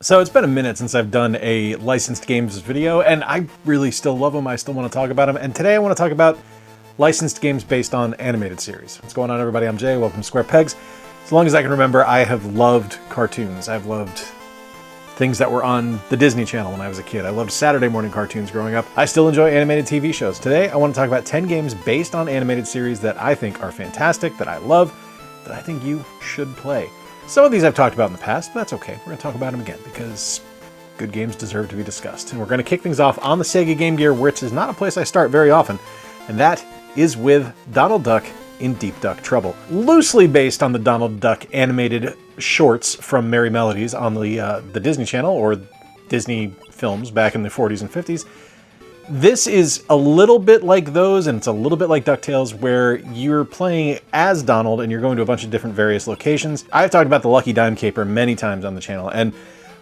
So it's been a minute since I've done a licensed games video, and I really still love them. I still want to talk about them. And today I want to talk about licensed games based on animated series. What's going on, everybody? I'm Jay. Welcome to Square Pegs. As long as I can remember, I have loved cartoons. I've loved things that were on the Disney Channel when I was a kid. I loved Saturday morning cartoons growing up. I still enjoy animated TV shows. Today I want to talk about 10 games based on animated series that I think are fantastic, that I love, that I think you should play. Some of these I've talked about in the past, but that's okay. We're going to talk about them again because good games deserve to be discussed. And we're going to kick things off on the Sega Game Gear, which is not a place I start very often, and that is with Donald Duck in Deep Duck Trouble. Loosely based on the Donald Duck animated shorts from Merry Melodies on the Disney Channel or Disney films back in the 40s and 50s. This is a little bit like those, and it's a little bit like DuckTales, where you're playing as Donald and you're going to a bunch of different various locations. I've talked about the Lucky Dime Caper many times on the channel, and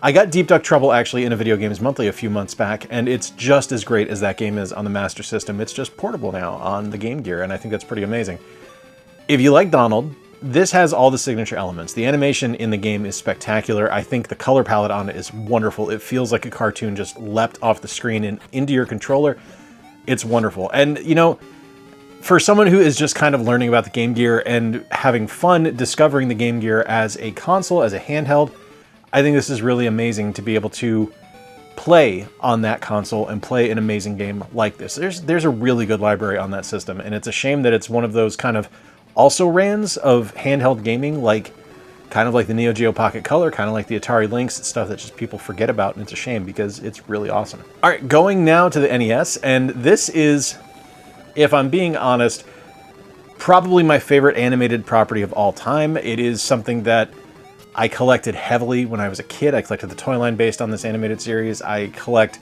I got Deep Duck Trouble actually in a Video Games Monthly a few months back, and it's just as great as that game is on the Master System. It's just portable now on the Game Gear, and I think that's pretty amazing. If you like Donald, this has all the signature elements. The animation in the game is spectacular. I think the color palette on it is wonderful. It feels like a cartoon just leapt off the screen and into your controller. It's wonderful. And, you know, for someone who is just kind of learning about the Game Gear and having fun discovering the Game Gear as a console, as a handheld, I think this is really amazing to be able to play on that console and play an amazing game like this. There's a really good library on that system, and it's a shame that it's one of those kind of also-rans of handheld gaming, kind of like the Neo Geo Pocket Color, kind of like the Atari Lynx, stuff that just people forget about, and it's a shame because it's really awesome. All right, going now to the NES, and this is, if I'm being honest, probably my favorite animated property of all time. It is something that I collected heavily when I was a kid. I collected the toy line based on this animated series. I collect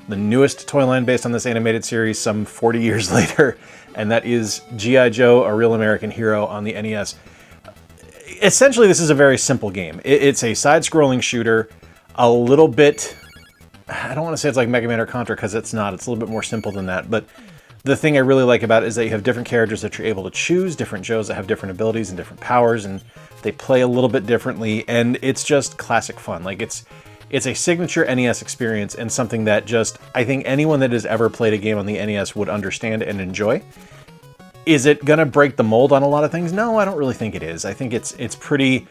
the newest toy line based on this animated series some 40 years later, and that is G.I. Joe, A Real American Hero on the NES. Essentially, this is a very simple game. It's a side-scrolling shooter, a little bit, I don't want to say it's like Mega Man or Contra, because it's not. It's a little bit more simple than that, but the thing I really like about it is that you have different characters that you're able to choose, different Joes that have different abilities and different powers, and they play a little bit differently, and it's just classic fun. It's a signature NES experience and something that just, I think anyone that has ever played a game on the NES would understand and enjoy. Is it going to break the mold on a lot of things? No, I don't really think it is. I think it's pretty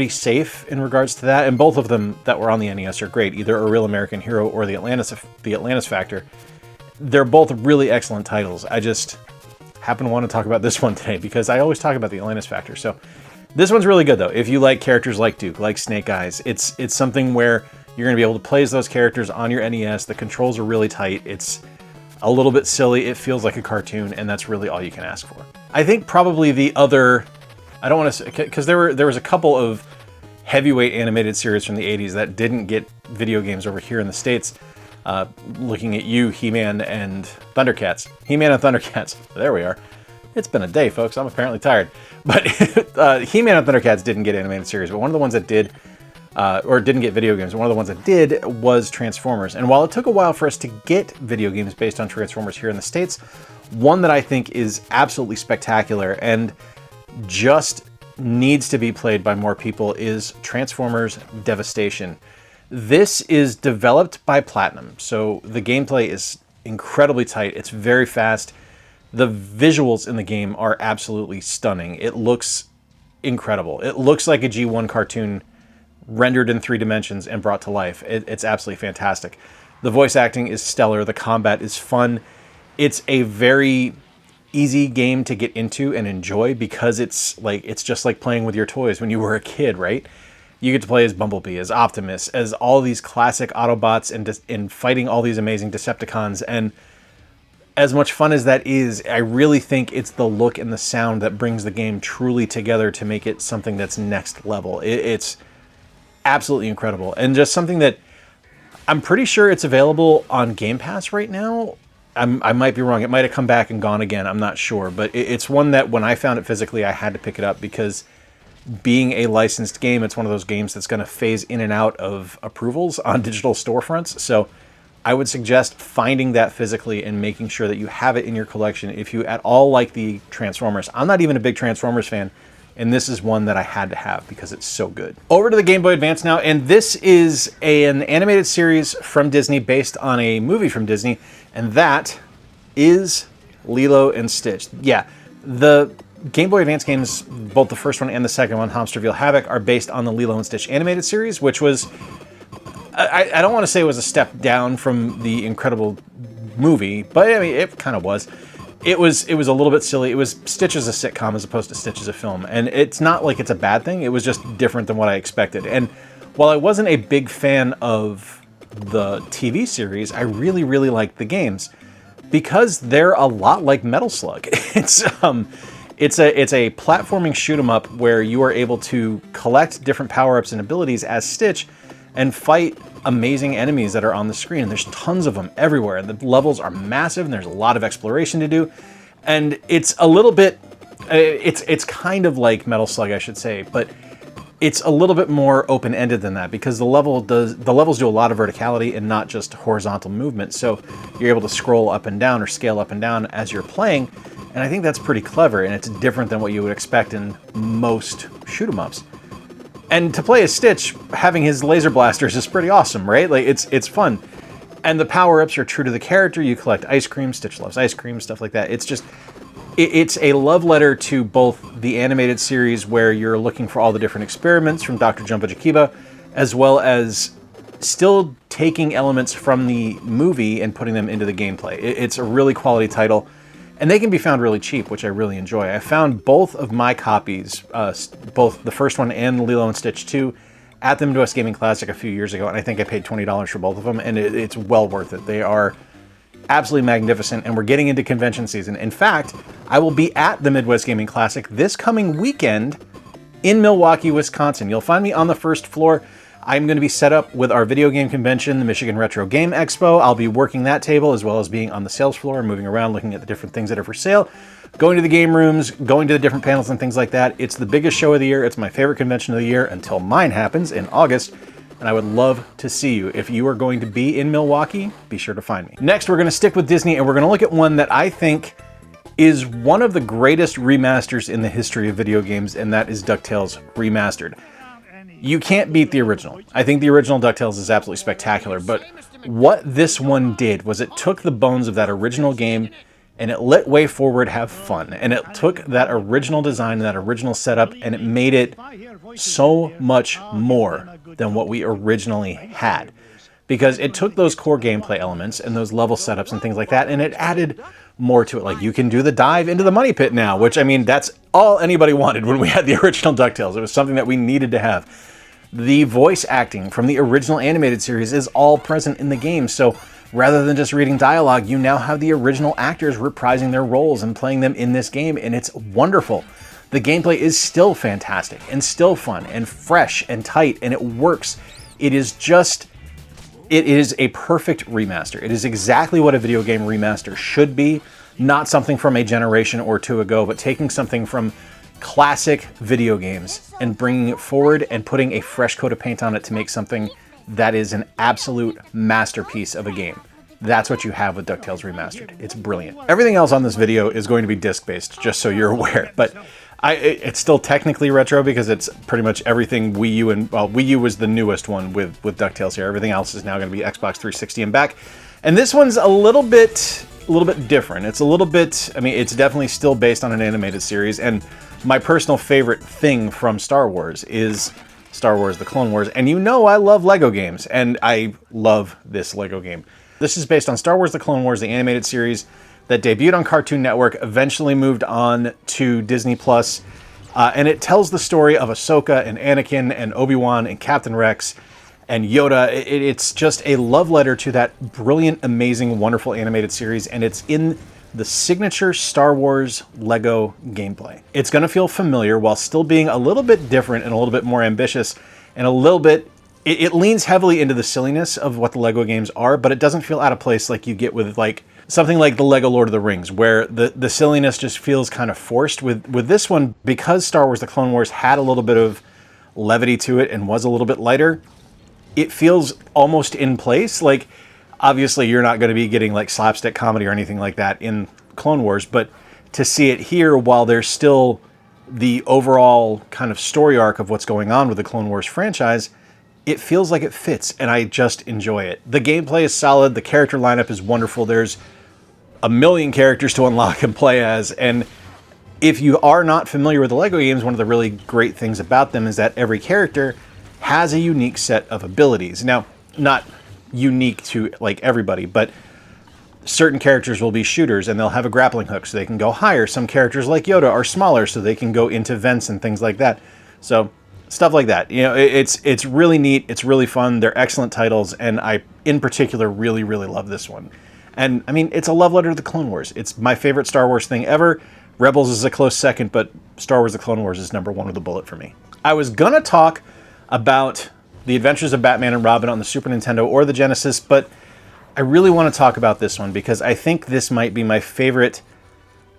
safe in regards to that, and both of them that were on the NES are great, either A Real American Hero or the Atlantis Factor. They're both really excellent titles. I just happen to want to talk about this one today because I always talk about the Atlantis Factor. So this one's really good, though. If you like characters like Duke, like Snake Eyes, it's something where you're going to be able to play as those characters on your NES. The controls are really tight. It's a little bit silly. It feels like a cartoon, and that's really all you can ask for. I think probably the other, I don't want to say, because there was a couple of heavyweight animated series from the 80s that didn't get video games over here in the States. Looking at you, He-Man and Thundercats. He-Man and Thundercats. There we are. It's been a day, folks. I'm apparently tired. But He-Man and Thundercats didn't get animated series, but one of the ones that did, or didn't get video games, one of the ones that did was Transformers. And while it took a while for us to get video games based on Transformers here in the States, one that I think is absolutely spectacular and just needs to be played by more people is Transformers Devastation. This is developed by Platinum, so the gameplay is incredibly tight. It's very fast. The visuals in the game are absolutely stunning. It looks incredible. It looks like a G1 cartoon rendered in 3 dimensions and brought to life. It's absolutely fantastic. The voice acting is stellar. The combat is fun. It's a very easy game to get into and enjoy because it's just like playing with your toys when you were a kid, right? You get to play as Bumblebee, as Optimus, as all these classic Autobots and fighting all these amazing Decepticons. And as much fun as that is, I really think it's the look and the sound that brings the game truly together to make it something that's next level. It's absolutely incredible. And just something that I'm pretty sure it's available on Game Pass right now. I might be wrong. It might have come back and gone again. I'm not sure. But it's one that when I found it physically, I had to pick it up because being a licensed game, it's one of those games that's going to phase in and out of approvals on digital storefronts. So I would suggest finding that physically and making sure that you have it in your collection if you at all like the Transformers. I'm not even a big Transformers fan, and this is one that I had to have because it's so good. Over to the Game Boy Advance now, and this is an animated series from Disney based on a movie from Disney, and that is Lilo and Stitch. Yeah, the Game Boy Advance games, both the first one and the second one, Hamsterville Havoc, are based on the Lilo and Stitch animated series, which was, I don't want to say it was a step down from the incredible movie, but I mean, it kind of was. It was a little bit silly. It was Stitch as a sitcom as opposed to Stitch as a film. And it's not like it's a bad thing. It was just different than what I expected. And while I wasn't a big fan of the TV series, I really, really liked the games because they're a lot like Metal Slug. It's a platforming shoot 'em up where you are able to collect different power-ups and abilities as Stitch and fight amazing enemies that are on the screen. And there's tons of them everywhere, and the levels are massive, and there's a lot of exploration to do. And it's a little bit, it's kind of like Metal Slug, I should say, but it's a little bit more open-ended than that because the levels do a lot of verticality and not just horizontal movement. So you're able to scroll up and down or scale up and down as you're playing. And I think that's pretty clever, and it's different than what you would expect in most shoot 'em ups. And to play as Stitch, having his laser blasters is pretty awesome, right? Like, it's fun. And the power-ups are true to the character. You collect ice cream, Stitch loves ice cream, stuff like that. It's just, it's a love letter to both the animated series where you're looking for all the different experiments from Dr. Jumbo Jakiba, as well as still taking elements from the movie and putting them into the gameplay. It's a really quality title. And they can be found really cheap, which I really enjoy. I found both of my copies, both the first one and Lilo and Stitch 2, at the Midwest Gaming Classic a few years ago, and I think I paid $20 for both of them, and it's well worth it. They are absolutely magnificent, and we're getting into convention season. In fact, I will be at the Midwest Gaming Classic this coming weekend in Milwaukee, Wisconsin. You'll find me on the first floor. I'm going to be set up with our video game convention, the Michigan Retro Game Expo. I'll be working that table as well as being on the sales floor, moving around, looking at the different things that are for sale, going to the game rooms, going to the different panels and things like that. It's the biggest show of the year. It's my favorite convention of the year until mine happens in August. And I would love to see you. If you are going to be in Milwaukee, be sure to find me. Next, we're going to stick with Disney, and we're going to look at one that I think is one of the greatest remasters in the history of video games, and that is DuckTales Remastered. You can't beat the original. I think the original DuckTales is absolutely spectacular, but what this one did was it took the bones of that original game and it let WayForward have fun. And it took that original design and that original setup and it made it so much more than what we originally had. Because it took those core gameplay elements and those level setups and things like that, and it added more to it. Like, you can do the dive into the money pit now, which, I mean, that's all anybody wanted when we had the original DuckTales. It was something that we needed to have. The voice acting from the original animated series is all present in the game, so rather than just reading dialogue, you now have the original actors reprising their roles and playing them in this game, and it's wonderful. The gameplay is still fantastic, and still fun, and fresh, and tight, and it works. It is a perfect remaster. It is exactly what a video game remaster should be, not something from a generation or two ago, but taking something from classic video games and bringing it forward and putting a fresh coat of paint on it to make something that is an absolute masterpiece of a game. That's what you have with DuckTales Remastered. It's brilliant. Everything else on this video is going to be disc-based, just so you're aware, but it's still technically retro because it's pretty much everything Wii U, and well, Wii U was the newest one with DuckTales here. Everything else is now going to be Xbox 360 and back. And this one's a little bit different. It's a little bit, I mean, it's definitely still based on an animated series, and my personal favorite thing from Star Wars is Star Wars The Clone Wars, and you know I love Lego games, and I love this Lego game. This is based on Star Wars The Clone Wars, the animated series that debuted on Cartoon Network, eventually moved on to Disney+, and it tells the story of Ahsoka and Anakin and Obi-Wan and Captain Rex and Yoda. It's just a love letter to that brilliant, amazing, wonderful animated series, and it's in the signature Star Wars Lego gameplay. It's going to feel familiar while still being a little bit different and a little bit more ambitious, and a little bit, it leans heavily into the silliness of what the Lego games are, but it doesn't feel out of place like you get with like something like the Lego Lord of the Rings, where the silliness just feels kind of forced. With this one, because Star Wars The Clone Wars had a little bit of levity to it and was a little bit lighter, it feels almost in place. Like, obviously you're not going to be getting like slapstick comedy or anything like that in Clone Wars, but to see it here while there's still the overall kind of story arc of what's going on with the Clone Wars franchise, it feels like it fits, and I just enjoy it. The gameplay is solid, the character lineup is wonderful, there's a million characters to unlock and play as, and if you are not familiar with the LEGO games, one of the really great things about them is that every character has a unique set of abilities. Now, not unique to like everybody, but certain characters will be shooters and they'll have a grappling hook so they can go higher. Some characters like Yoda are smaller so they can go into vents and things like that. So stuff like that. You know, it's really neat. It's really fun. They're excellent titles, and I, in particular, really, really love this one. And I mean, it's a love letter to the Clone Wars. It's my favorite Star Wars thing ever. Rebels is a close second, but Star Wars The Clone Wars is #1 with a bullet for me. I was gonna talk about The Adventures of Batman and Robin on the Super Nintendo or the Genesis, but I really want to talk about this one because I think this might be my favorite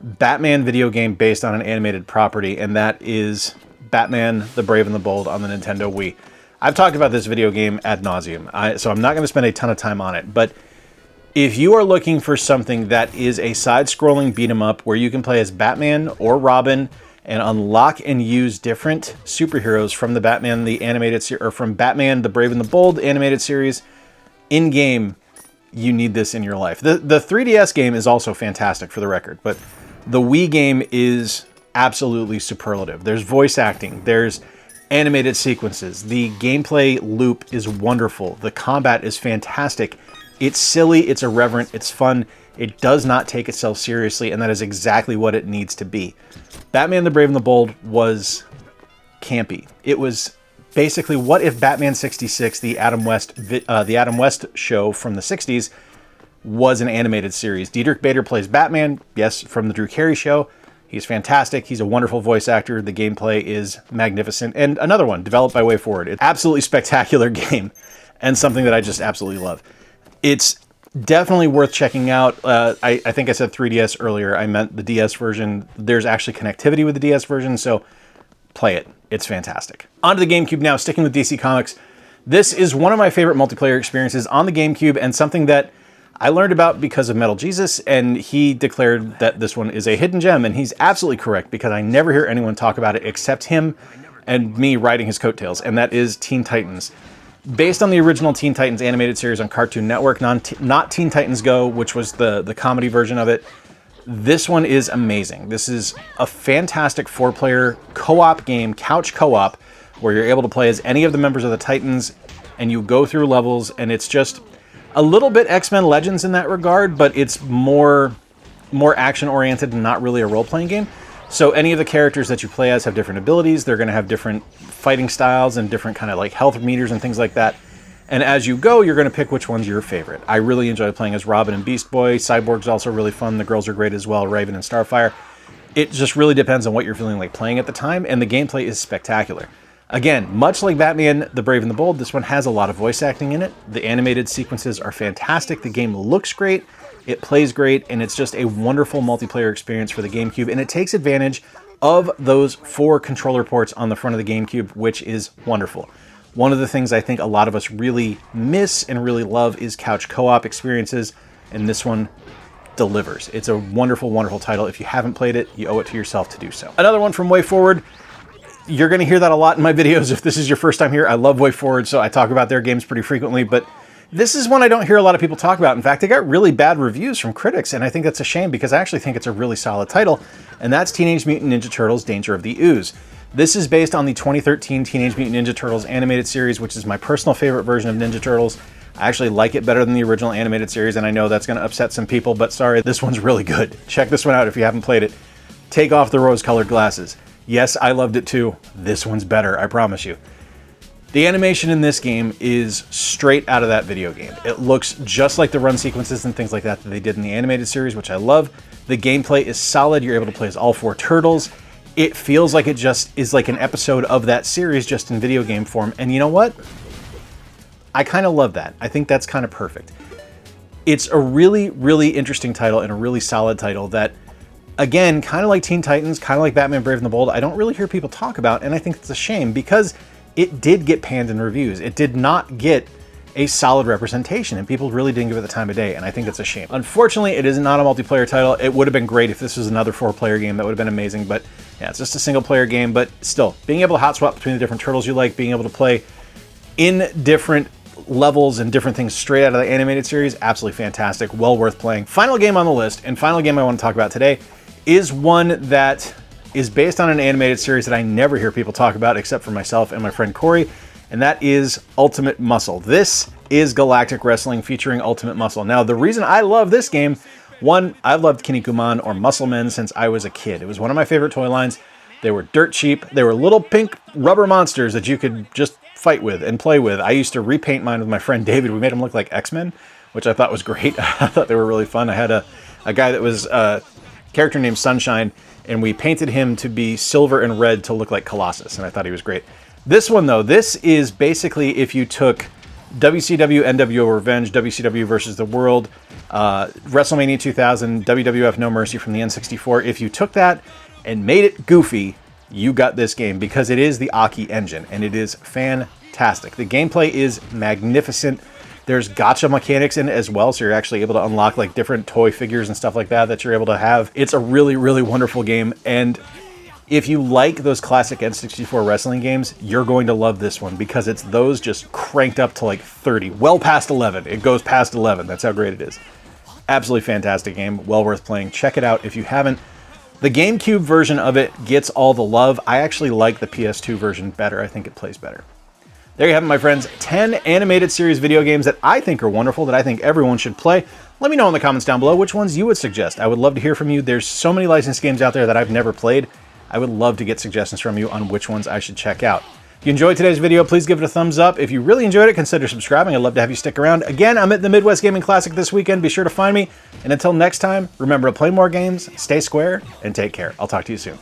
Batman video game based on an animated property, and that is Batman the Brave and the Bold on the Nintendo Wii. I've talked about this video game ad nauseum, so I'm not going to spend a ton of time on it, but if you are looking for something that is a side-scrolling beat-em-up where you can play as Batman or Robin and unlock and use different superheroes from the Batman the animated or from Batman the Brave and the Bold animated series in game, you need this in your life. The 3DS game is also fantastic, for the record, but the Wii game is absolutely superlative. There's voice acting, there's animated sequences, the gameplay loop is wonderful, the combat is fantastic. It's silly, it's irreverent, it's fun, it does not take itself seriously, and that is exactly what it needs to be. Batman the Brave and the Bold was campy. It was basically, what if Batman 66, the Adam West show from the 60s, was an animated series? Diedrich Bader plays Batman, yes, from the Drew Carey show. He's fantastic. He's a wonderful voice actor. The gameplay is magnificent. And another one, developed by WayForward. It's an absolutely spectacular game, and something that I just absolutely love. It's definitely worth checking out. I think I said 3DS earlier. I meant the DS version. There's actually connectivity with the DS version, so play it. It's fantastic. On to the GameCube now, sticking with DC Comics. This is one of my favorite multiplayer experiences on the GameCube, and something that I learned about because of Metal Jesus, and he declared that this one is a hidden gem, and he's absolutely correct, because I never hear anyone talk about it except him and me riding his coattails, and that is Teen Titans. Based on the original Teen Titans animated series on Cartoon Network, not Teen Titans Go, which was the comedy version of it, this one is amazing. This is a fantastic 4-player co-op game, couch co-op, where you're able to play as any of the members of the Titans, and you go through levels, and it's just a little bit X-Men Legends in that regard, but it's more action-oriented and not really a role-playing game. So any of the characters that you play as have different abilities. They're going to have different fighting styles and different kind of like health meters and things like that. And as you go, you're going to pick which one's your favorite. I really enjoy playing as Robin and Beast Boy. Cyborg's also really fun. The girls are great as well, Raven and Starfire. It just really depends on what you're feeling like playing at the time, and the gameplay is spectacular. Again, much like Batman the Brave and the Bold, this one has a lot of voice acting in it. The animated sequences are fantastic. The game looks great. It plays great, and it's just a wonderful multiplayer experience for the GameCube, and it takes advantage of those 4 controller ports on the front of the GameCube, which is wonderful. One of the things I think a lot of us really miss and really love is couch co-op experiences, and this one delivers. It's a wonderful, wonderful title. If you haven't played it, you owe it to yourself to do so. Another one from WayForward. You're going to hear that a lot in my videos if this is your first time here. I love WayForward, so I talk about their games pretty frequently, but this is one I don't hear a lot of people talk about. In fact, they got really bad reviews from critics, and I think that's a shame because I actually think it's a really solid title, and that's Teenage Mutant Ninja Turtles: Danger of the Ooze. This is based on the 2013 Teenage Mutant Ninja Turtles animated series, which is my personal favorite version of Ninja Turtles. I actually like it better than the original animated series, and I know that's going to upset some people, but sorry, this one's really good. Check this one out if you haven't played it. Take off the rose-colored glasses. Yes, I loved it too. This one's better, I promise you. The animation in this game is straight out of that video game. It looks just like the run sequences and things like that they did in the animated series, which I love. The gameplay is solid. You're able to play as all 4 turtles. It feels like it just is like an episode of that series, just in video game form. And you know what? I kind of love that. I think that's kind of perfect. It's a really, really interesting title and a really solid title that, again, kind of like Teen Titans, kind of like Batman Brave and the Bold, I don't really hear people talk about, and I think it's a shame because it did get panned in reviews. It did not get a solid representation, and people really didn't give it the time of day, and I think it's a shame. Unfortunately, it is not a multiplayer title. It would have been great if this was another 4-player game. That would have been amazing, but yeah, it's just a single-player game. But still, being able to hot swap between the different turtles you like, being able to play in different levels and different things straight out of the animated series, absolutely fantastic, well worth playing. Final game on the list, and final game I want to talk about today, is one that is based on an animated series that I never hear people talk about except for myself and my friend Corey, and that is Ultimate Muscle. This is Galactic Wrestling featuring Ultimate Muscle. Now, the reason I love this game, one, I've loved Kinnikuman or Muscle Men since I was a kid. It was one of my favorite toy lines. They were dirt cheap. They were little pink rubber monsters that you could just fight with and play with. I used to repaint mine with my friend David. We made them look like X-Men, which I thought was great. I thought they were really fun. I had a guy that was a character named Sunshine, and we painted him to be silver and red to look like Colossus, and I thought he was great. This one, though, this is basically if you took WCW NWO Revenge, WCW versus the World, WrestleMania 2000, WWF No Mercy from the N64. If you took that and made it goofy, you got this game, because it is the Aki engine, and it is fantastic. The gameplay is magnificent. There's gacha mechanics in it as well, so you're actually able to unlock like different toy figures and stuff like that you're able to have. It's a really, really wonderful game, and if you like those classic N64 wrestling games, you're going to love this one, because it's those just cranked up to like 30, well past 11. It goes past 11. That's how great it is. Absolutely fantastic game, well worth playing. Check it out if you haven't. The GameCube version of it gets all the love. I actually like the PS2 version better. I think it plays better. There you have it, my friends. 10 animated series video games that I think are wonderful, that I think everyone should play. Let me know in the comments down below which ones you would suggest. I would love to hear from you. There's so many licensed games out there that I've never played. I would love to get suggestions from you on which ones I should check out. If you enjoyed today's video, please give it a thumbs up. If you really enjoyed it, consider subscribing. I'd love to have you stick around. Again, I'm at the Midwest Gaming Classic this weekend. Be sure to find me. And until next time, remember to play more games, stay square, and take care. I'll talk to you soon.